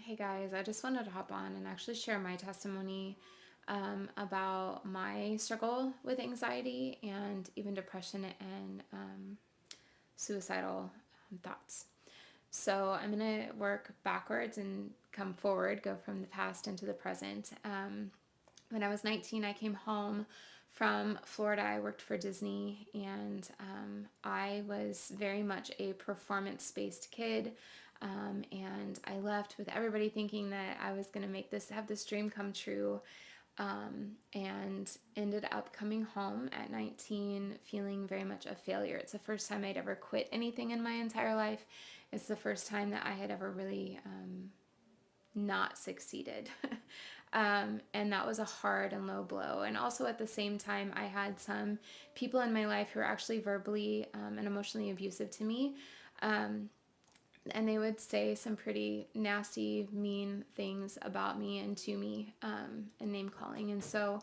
Hey guys, I just wanted to hop on and actually share my testimony about my struggle with anxiety and even depression and suicidal thoughts. So I'm going to work backwards and come forward, go from the past into the present. When I was 19, I came home from Florida. I worked for Disney, and I was very much a performance based kid. And I left with everybody thinking that I was going to have this dream come true. And ended up coming home at 19 feeling very much a failure. It's the first time I'd ever quit anything in my entire life. It's the first time that I had ever really not succeeded. And that was a hard and low blow. And also at the same time, I had some people in my life who were actually verbally and emotionally abusive to me. And they would say some pretty nasty, mean things about me and to me, and name calling. And so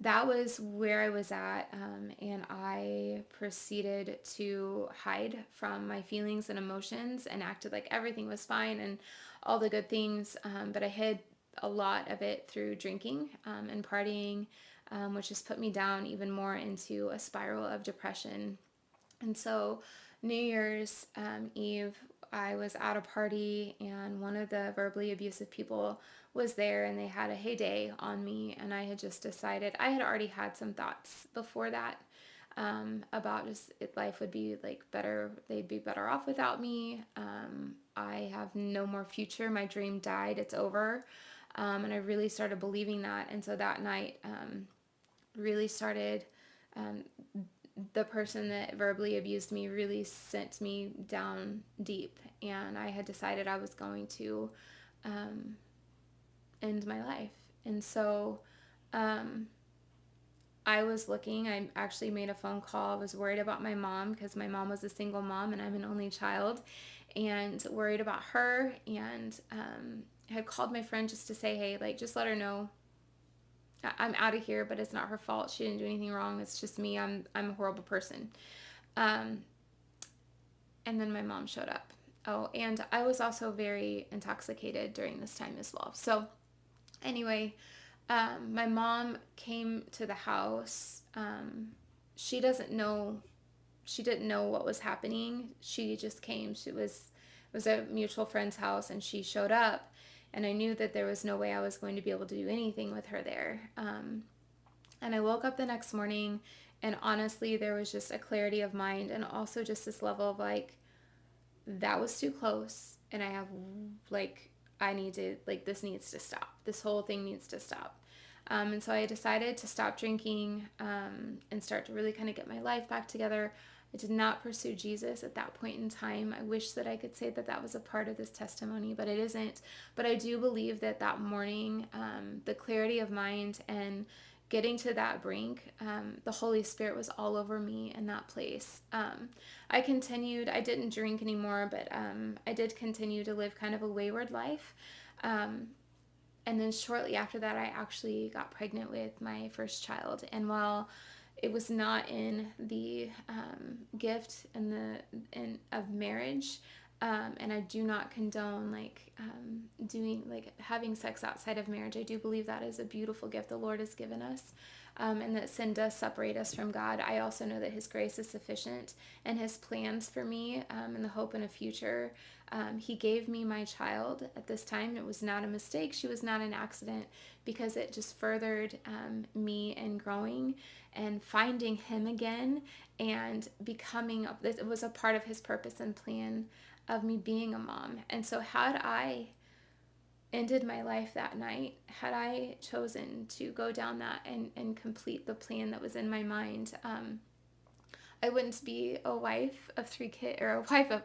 that was where I was at. And I proceeded to hide from my feelings and emotions and acted like everything was fine and all the good things. But I hid a lot of it through drinking and partying, which just put me down even more into a spiral of depression. And so, New Year's Eve, I was at a party, and one of the verbally abusive people was there, and they had a heyday on me. And I had just decided, I had already had some thoughts before that about just life would be like better, they'd be better off without me. I have no more future. My dream died, it's over. And I really started believing that. And so that night, really started um, the person that verbally abused me really sent me down deep, and I had decided I was going to um, end my life. And so um, I was looking, I actually made a phone call. I was worried about my mom because my mom was a single mom and I'm an only child, and worried about her, and had called my friend just to say, hey, like, just let her know I'm out of here, but it's not her fault. She didn't do anything wrong. It's just me. I'm a horrible person. Um, and then my mom showed up. Oh, and I was also very intoxicated during this time as well. So anyway, my mom came to the house. She doesn't know. She didn't know what was happening. She just came. It was a mutual friend's house, and she showed up. And I knew that there was no way I was going to be able to do anything with her there. And I woke up the next morning, and honestly, there was just a clarity of mind, and also just this level of like, that was too close, and I have, like, I need to, like, this needs to stop. This whole thing needs to stop. And so I decided to stop drinking and start to really kind of get my life back together. I did not pursue Jesus at that point in time. I wish that I could say that that was a part of this testimony, but it isn't. But I do believe that that morning, the clarity of mind and getting to that brink, the Holy Spirit was all over me in that place. I continued, I didn't drink anymore, but I did continue to live kind of a wayward life. Um, and then shortly after that, I actually got pregnant with my first child. And while it was not in the gift and of marriage, and I do not condone like doing like having sex outside of marriage. I do believe that is a beautiful gift the Lord has given us, and that sin does separate us from God. I also know that His grace is sufficient, and His plans for me and the hope in a future. He gave me my child at this time. It was not a mistake. She was not an accident, because it just furthered me in growing and finding Him again and becoming. It was a part of His purpose and plan of me being a mom. And so, had I ended my life that night, had I chosen to go down that and complete the plan that was in my mind, I wouldn't be a wife of three kids, or a wife of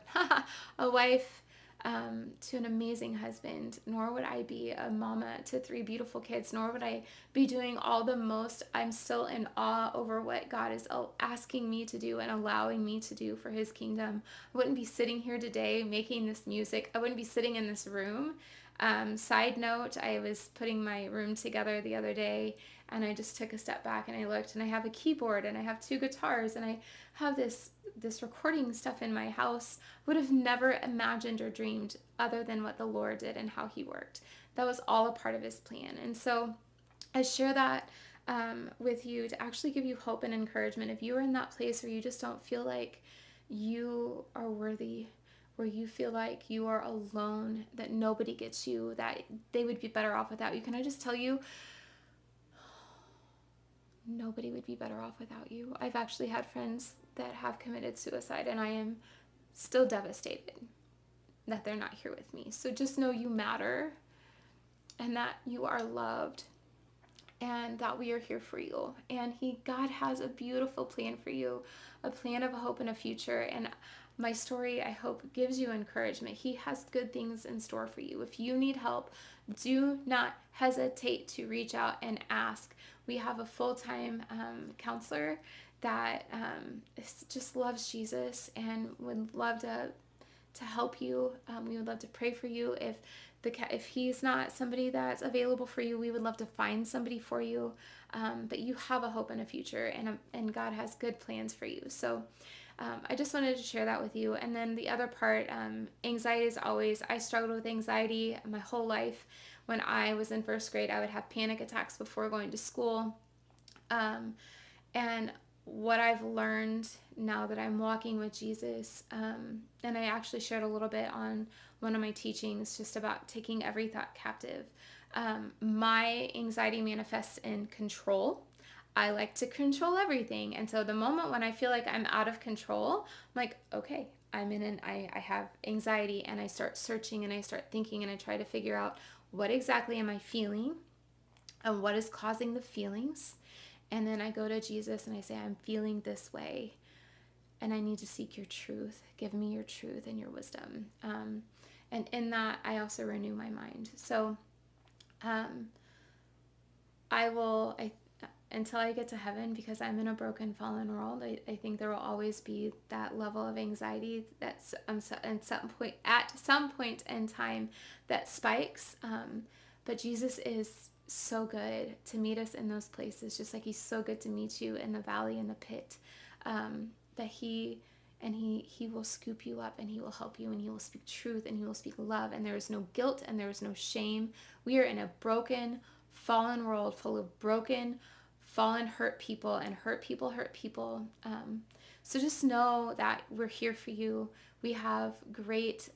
a wife to an amazing husband, nor would I be a mama to three beautiful kids, nor would I be doing all the most. I'm still in awe over what God is asking me to do and allowing me to do for His kingdom. I wouldn't be sitting here today making this music. I wouldn't be sitting in this room Side note, I was putting my room together the other day, and I just took a step back and I looked, and I have a keyboard and I have two guitars and I have this recording stuff in my house. Would have never imagined or dreamed other than what the Lord did and how he worked. That was all a part of his plan. And so I share that with you to actually give you hope and encouragement. If you are in that place where you just don't feel like you are worthy, where you feel like you are alone, that nobody gets you, that they would be better off without you, can I just tell you, nobody would be better off without you. I've actually had friends that have committed suicide, and I am still devastated that they're not here with me. So just know you matter and that you are loved and that we are here for you. And God has a beautiful plan for you, a plan of hope and a future. And my story, I hope, gives you encouragement. He has good things in store for you. If you need help, do not hesitate to reach out and ask. We have a full-time counselor that just loves Jesus and would love to help you. We would love to pray for you. If he's not somebody that's available for you, we would love to find somebody for you. But you have a hope and a future, and God has good plans for you. So I just wanted to share that with you. And then the other part, anxiety is always, I struggled with anxiety my whole life. When I was in first grade, I would have panic attacks before going to school. And what I've learned now that I'm walking with Jesus, and I actually shared a little bit on one of my teachings just about taking every thought captive. My anxiety manifests in control. I like to control everything. And so the moment when I feel like I'm out of control, I'm like, okay, I have anxiety, and I start searching and I start thinking and I try to figure out what exactly am I feeling and what is causing the feelings. And then I go to Jesus and I say, I'm feeling this way and I need to seek your truth. Give me your truth and your wisdom. And in that, I also renew my mind. So until I get to heaven, because I'm in a broken, fallen world, I think there will always be that level of anxiety that's at some point in time that spikes. But Jesus is so good to meet us in those places, just like he's so good to meet you in the valley, in the pit, that he will scoop you up and he will help you and he will speak truth and he will speak love, and there is no guilt and there is no shame. We are in a broken, fallen world full of broken, fallen, hurt people, and hurt people hurt people. So just know that we're here for you. We have great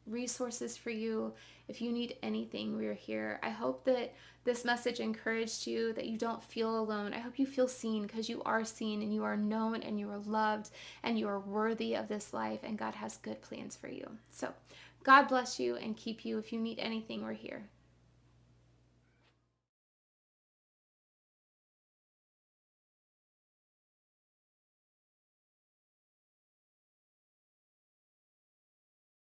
resources for you. If you need anything, we're here. I hope that this message encouraged you, that you don't feel alone. I hope you feel seen, because you are seen and you are known and you are loved and you are worthy of this life, and God has good plans for you. So God bless you and keep you. If you need anything, we're here.